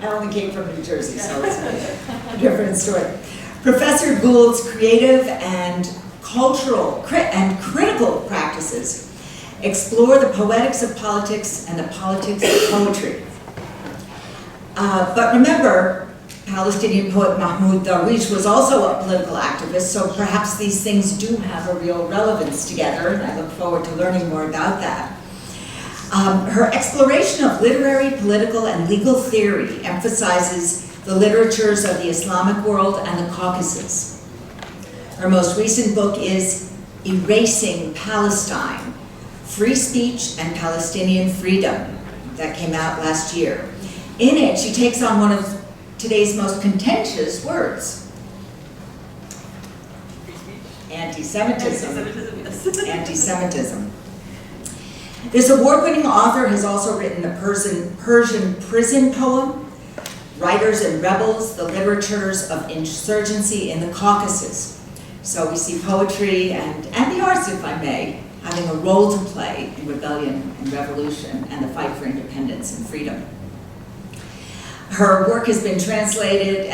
I only came from New Jersey, so it's a different story. Professor Gould's creative and cultural and critical practices explore the poetics of politics and the politics of poetry. But remember, Palestinian poet Mahmoud Darwish was also a political activist, so perhaps these things do have a real relevance together, and I look forward to learning more about that. Her exploration of literary, political, and legal theory emphasizes the literatures of the Islamic world and the Caucasus. Her most recent book is Erasing Palestine, Free Speech and Palestinian Freedom, that came out last year. In it, she takes on one of today's most contentious words. Anti-Semitism. Anti-Semitism. This award-winning author has also written the Persian prison poem, Writers and Rebels, the Literatures of Insurgency in the Caucasus. So we see poetry and the arts, if I may, having a role to play in rebellion and revolution and the fight for independence and freedom. Her work has been translated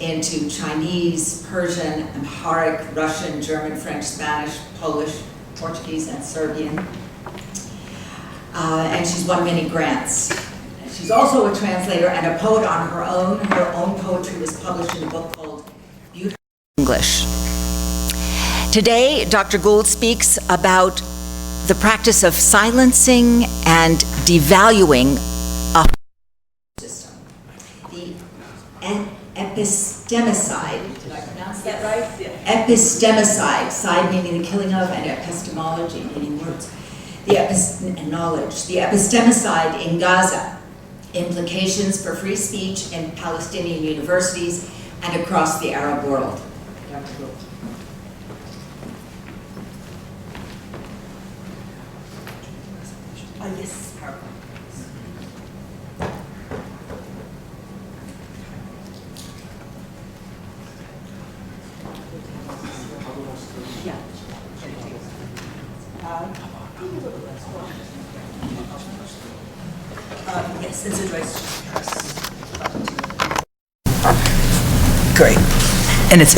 into Chinese, Persian, Amharic, Russian, German, French, Spanish, Polish, Portuguese, and Serbian. And she's won many grants. She's also a translator and a poet on her own. Her own poetry was published in a book called Beautiful English. Today, Dr. Gould speaks about the practice of silencing and devaluing a system. The epistemicide, did I pronounce that right? Yeah. Epistemicide, side meaning the killing of, and epistemology meaning words. Knowledge. The epistemicide in Gaza, implications for free speech in Palestinian universities and across the Arab world. Dr. Gould. Yes, PowerPoint. Yeah. Yes, it's addressed. Great. And it's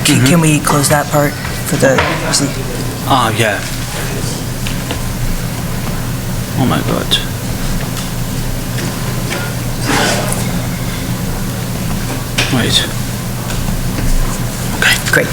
can we close that part for the yeah. Oh my God. Wait. Okay, great.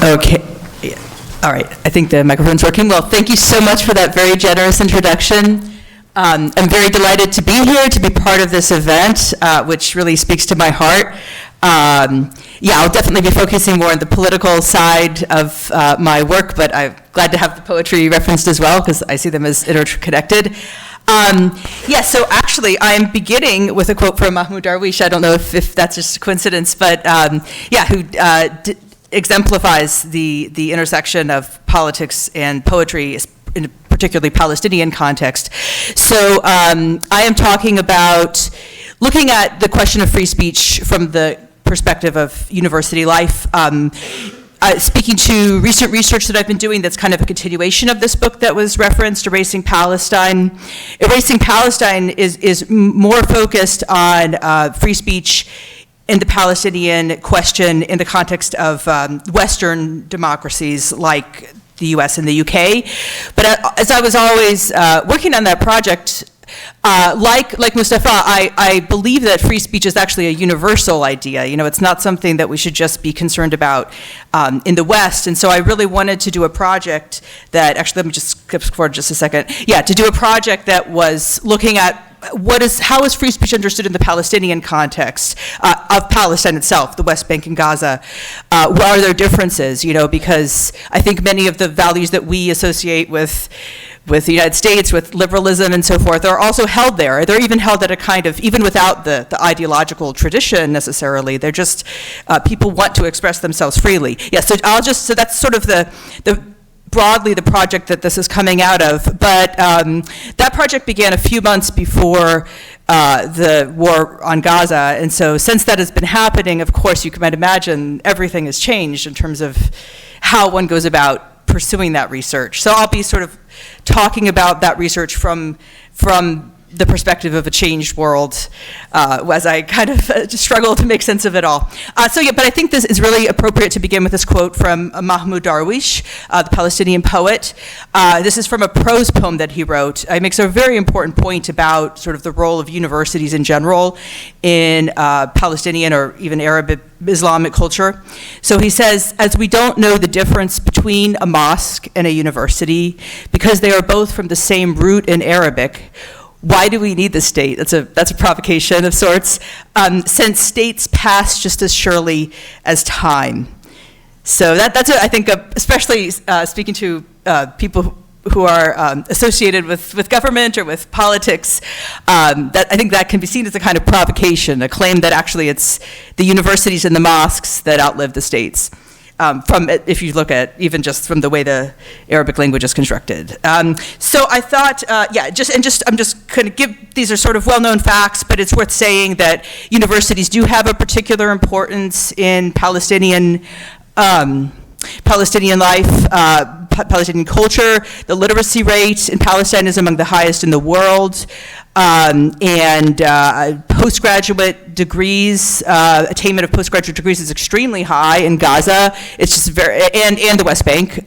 Okay. Yeah. All right, I think the microphone's working. Well, thank you so much for that very generous introduction. I'm very delighted to be here, to be part of this event, which really speaks to my heart. Yeah, I'll definitely be focusing more on the political side of my work, but I'm glad to have the poetry referenced as well, because I see them as interconnected. Yeah, so actually, I'm beginning with a quote from Mahmoud Darwish. I don't know if that's just a coincidence, but yeah, who exemplifies the intersection of politics and poetry in a particularly Palestinian context. So I am talking about looking at the question of free speech from the perspective of university life. Speaking to recent research that I've been doing that's kind of a continuation of this book that was referenced, Erasing Palestine. Erasing Palestine is more focused on free speech in the Palestinian question in the context of Western democracies like the US and the UK. But as I was always working on that project, like Mustafa, I believe that free speech is actually a universal idea. You know, it's not something that we should just be concerned about in the West. And so I really wanted to do a project that, actually, let me just skip forward just a second. Yeah, to do a project that was looking at how is free speech understood in the Palestinian context of Palestine itself, the West Bank and Gaza? What are there differences? You know, because I think many of the values that we associate with the United States, with liberalism and so forth, are also held there. They're even held at a kind of, even without the ideological tradition necessarily, they're just, people want to express themselves freely. Yeah, so so that's sort of broadly the project that this is coming out of. But that project began a few months before the war on Gaza. And so since that has been happening, of course, you might imagine everything has changed in terms of how one goes about pursuing that research. So I'll be sort of talking about that research from the perspective of a changed world as I kind of struggle to make sense of it all. But I think this is really appropriate to begin with this quote from Mahmoud Darwish, the Palestinian poet. This is from a prose poem that he wrote. He makes a very important point about sort of the role of universities in general in Palestinian or even Arab Islamic culture. So he says, as we don't know the difference between a mosque and a university because they are both from the same root in Arabic, why do we need the state? That's a provocation of sorts, since states pass just as surely as time. So that's I think, especially speaking to people who are associated with government or with politics, that I think that can be seen as a kind of provocation, a claim that actually it's the universities and the mosques that outlive the states. If you look at even just from the way the Arabic language is constructed. So I thought, I'm just going to give, these are sort of well-known facts, but it's worth saying that universities do have a particular importance in Palestinian life, Palestinian culture. The literacy rate in Palestine is among the highest in the world. And postgraduate degrees, attainment of postgraduate degrees is extremely high in Gaza. It's just and the West Bank,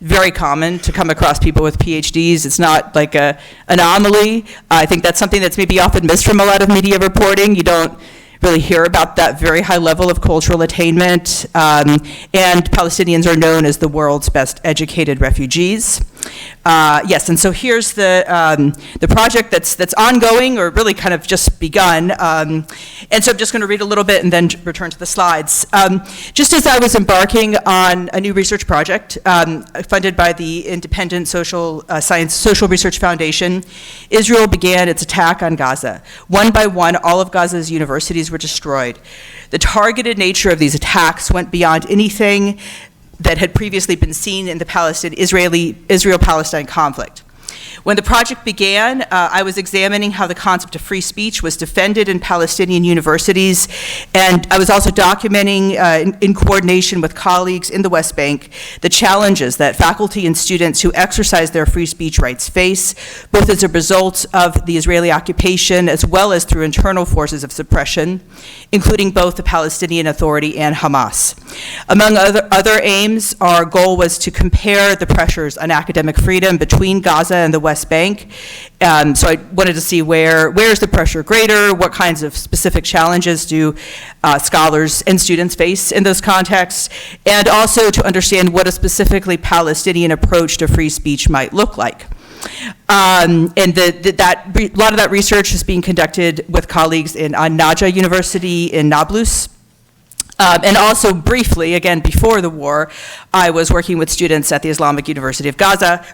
very common to come across people with PhDs. It's not like an anomaly. I think that's something that's maybe often missed from a lot of media reporting. You don't really hear about that very high level of cultural attainment. And Palestinians are known as the world's best educated refugees. Yes, and so here's the project that's ongoing or really kind of just begun. And so I'm just going to read a little bit and then return to the slides. Just as I was embarking on a new research project funded by the Independent Social Research Foundation, Israel began its attack on Gaza. One by one, all of Gaza's universities were destroyed. The targeted nature of these attacks went beyond anything that had previously been seen in the Israel-Palestine conflict. When the project began, I was examining how the concept of free speech was defended in Palestinian universities, and I was also documenting, in coordination with colleagues in the West Bank, the challenges that faculty and students who exercise their free speech rights face, both as a result of the Israeli occupation as well as through internal forces of suppression, including both the Palestinian Authority and Hamas. Among other aims, our goal was to compare the pressures on academic freedom between Gaza and the West Bank. So I wanted to see where is the pressure greater, what kinds of specific challenges do scholars and students face in those contexts, and also to understand what a specifically Palestinian approach to free speech might look like. And a lot of that research is being conducted with colleagues in An-Najah University in Nablus. And also briefly, again, before the war, I was working with students at the Islamic University of Gaza.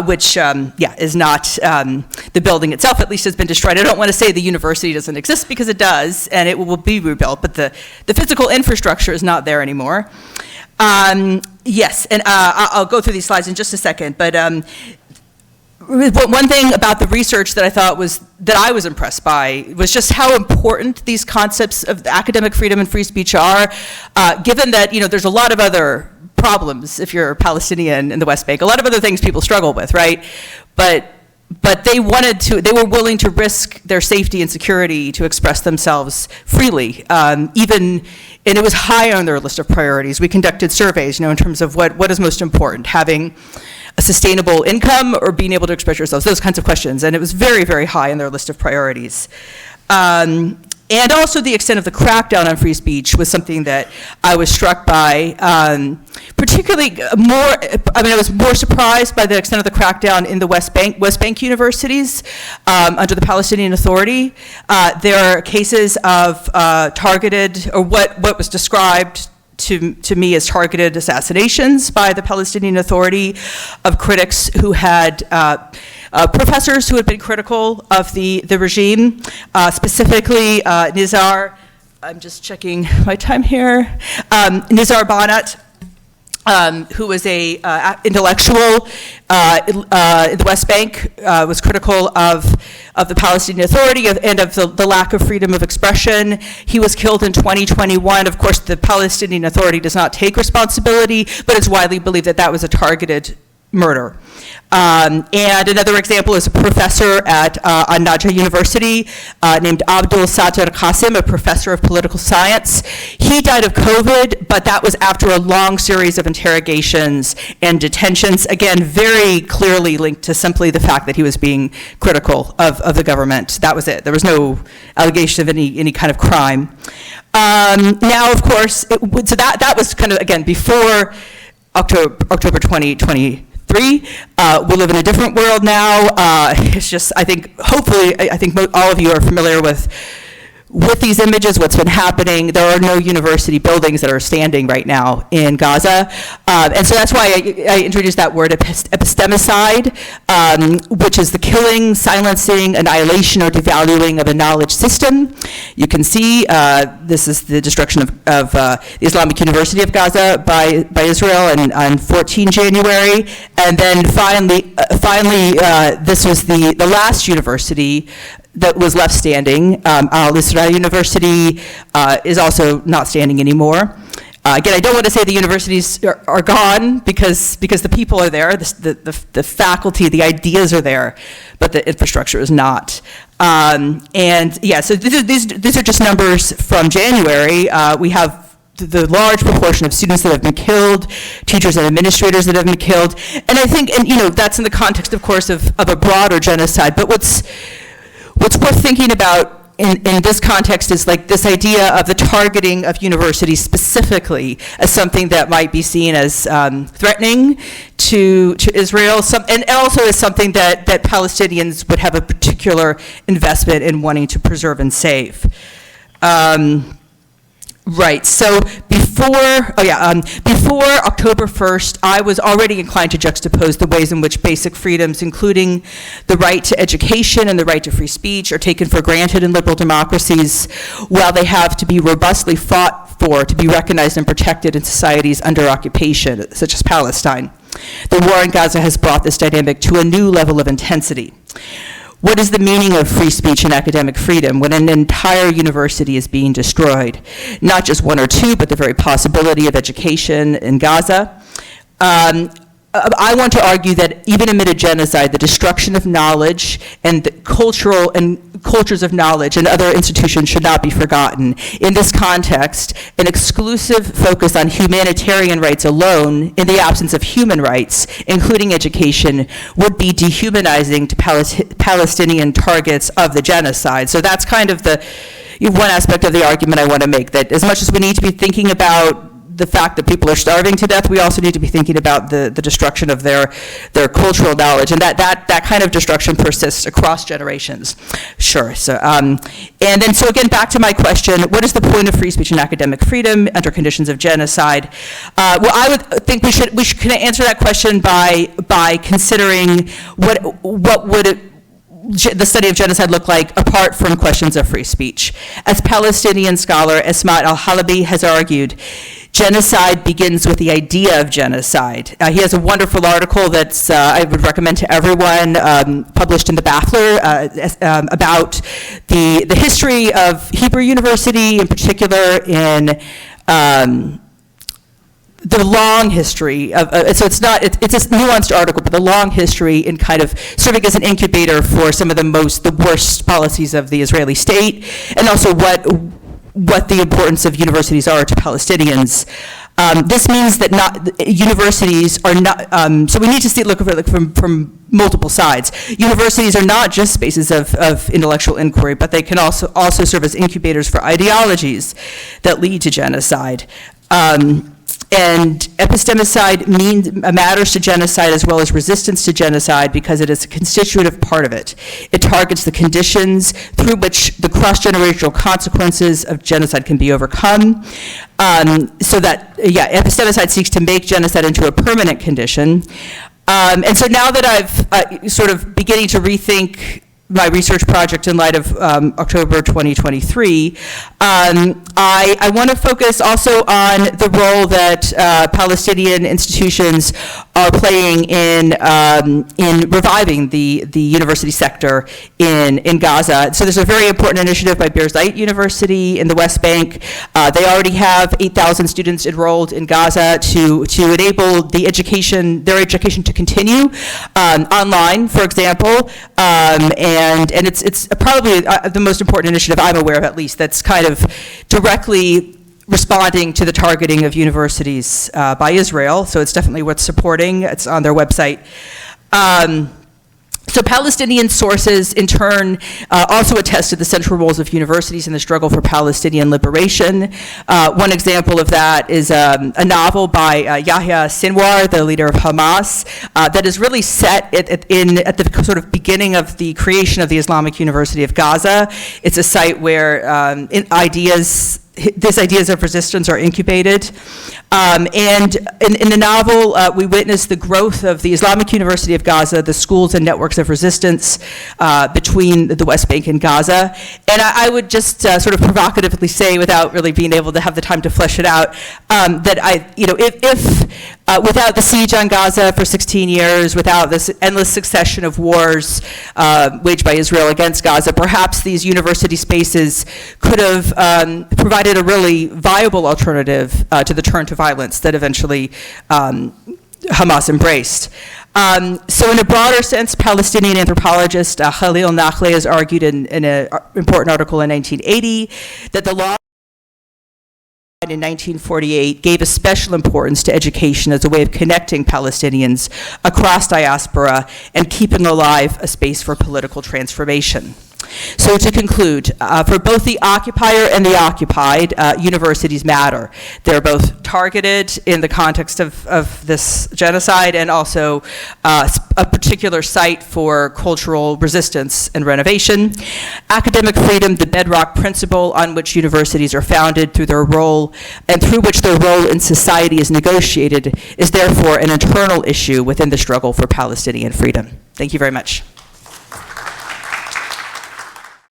Which is not, the building itself at least has been destroyed. I don't want to say the university doesn't exist because it does, and it will be rebuilt, but the physical infrastructure is not there anymore. Yes, and I'll go through these slides in just a second, but one thing about the research that I was impressed by was just how important these concepts of academic freedom and free speech are, given that, there's a lot of other problems if you're Palestinian in the West Bank, a lot of other things people struggle with, right? But they were willing to risk their safety and security to express themselves freely, and it was high on their list of priorities. We conducted surveys, in terms of what is most important, having a sustainable income or being able to express yourselves, those kinds of questions. And it was very, very high on their list of priorities. And also the extent of the crackdown on free speech was something that I was struck by, particularly I was more surprised by the extent of the crackdown in the West Bank universities under the Palestinian Authority. There are cases of targeted, or what was described to me as targeted assassinations by the Palestinian Authority of critics who had professors who had been critical of the regime, specifically Nizar, I'm just checking my time here, Nizar Banat, who was a intellectual in the West Bank, was critical of the Palestinian Authority and of the lack of freedom of expression. He was killed in 2021. Of course, the Palestinian Authority does not take responsibility, but it's widely believed that was a targeted murder. And another example is a professor at An-Najah University named Abdul Sattar Qasim, a professor of political science. He died of COVID, but that was after a long series of interrogations and detentions, again, very clearly linked to simply the fact that he was being critical of the government. That was it. There was no allegation of any kind of crime. Now, of course, so that was kind of, again, before October 2023. We live in a different world now. It's just, I think, hopefully, I think all of you are familiar with these images, what's been happening. There are no university buildings that are standing right now in Gaza. And so that's why I introduced that word epistemicide, which is the killing, silencing, annihilation, or devaluing of a knowledge system. You can see this is the destruction of the Islamic University of Gaza by Israel on 14 January. And then finally, this was the last university that was left standing. Al-Isra University is also not standing anymore. Again, I don't want to say the universities are gone because the people are there, the faculty, the ideas are there, but the infrastructure is not. And yeah, so these are just numbers from January. We have the large proportion of students that have been killed, teachers and administrators that have been killed, and I think, and that's in the context, of course, of a broader genocide. But what's worth thinking about in this context is like this idea of the targeting of universities specifically as something that might be seen as threatening to Israel, and also as something that Palestinians would have a particular investment in wanting to preserve and save. Right, so before October 1st, I was already inclined to juxtapose the ways in which basic freedoms, including the right to education and the right to free speech, are taken for granted in liberal democracies, while they have to be robustly fought for to be recognized and protected in societies under occupation, such as Palestine. The war in Gaza has brought this dynamic to a new level of intensity. What is the meaning of free speech and academic freedom when an entire university is being destroyed? Not just one or two, but the very possibility of education in Gaza. I want to argue that even amid a genocide, the destruction of knowledge and the cultures of knowledge and other institutions should not be forgotten. In this context, an exclusive focus on humanitarian rights alone, in the absence of human rights, including education, would be dehumanizing to Palestinian targets of the genocide. So that's kind of the one aspect of the argument I want to make, that as much as we need to be thinking about the fact that people are starving to death, we also need to be thinking about the destruction of their cultural knowledge, and that kind of destruction persists across generations. Sure. So, and then so again, back to my question: what is the point of free speech and academic freedom under conditions of genocide? Well, I would think we should answer that question by considering what would the study of genocide look like apart from questions of free speech. As Palestinian scholar Esmat al-Halabi has argued, genocide begins with the idea of genocide. He has a wonderful article that's I would recommend to everyone, published in the Baffler, about the history of Hebrew University, in particular in the long history of, so it's a nuanced article, but the long history in kind of serving as an incubator for some of the worst policies of the Israeli state, and also what the importance of universities are to Palestinians. This means that universities are not, so we need to look at it from multiple sides. Universities are not just spaces of intellectual inquiry, but they can also serve as incubators for ideologies that lead to genocide. And epistemicide matters to genocide as well as resistance to genocide because it is a constitutive part of it. It targets the conditions through which the cross-generational consequences of genocide can be overcome. So that, epistemicide seeks to make genocide into a permanent condition. And so now that I've sort of beginning to rethink my research project in light of October 2023, I want to focus also on the role that Palestinian institutions are playing in reviving the university sector in Gaza. So there's a very important initiative by Birzeit University in the West Bank. They already have 8,000 students enrolled in Gaza to enable their education to continue online, for example, and it's probably the most important initiative I'm aware of, at least, that's kind of directly responding to the targeting of universities by Israel. So it's definitely worth supporting. It's on their website. So Palestinian sources, in turn, also attest to the central roles of universities in the struggle for Palestinian liberation. One example of that is a novel by Yahya Sinwar, the leader of Hamas, that is really set at the sort of beginning of the creation of the Islamic University of Gaza. It's a site where these ideas of resistance are incubated. And in the novel, we witness the growth of the Islamic University of Gaza, the schools and networks of resistance between the West Bank and Gaza. And I would just sort of provocatively say, without really being able to have the time to flesh it out, that if without the siege on Gaza for 16 years, without this endless succession of wars waged by Israel against Gaza, perhaps these university spaces could have provided a really viable alternative to the turn to violence that eventually Hamas embraced. So in a broader sense, Palestinian anthropologist Khalil Nakhleh has argued in an important article in 1980 that the law in 1948 gave a special importance to education as a way of connecting Palestinians across diaspora and keeping alive a space for political transformation. So to conclude, for both the occupier and the occupied, universities matter. They're both targeted in the context of this genocide and also a particular site for cultural resistance and renovation. Academic freedom, the bedrock principle on which universities are founded through their role and through which their role in society is negotiated, is therefore an internal issue within the struggle for Palestinian freedom. Thank you very much.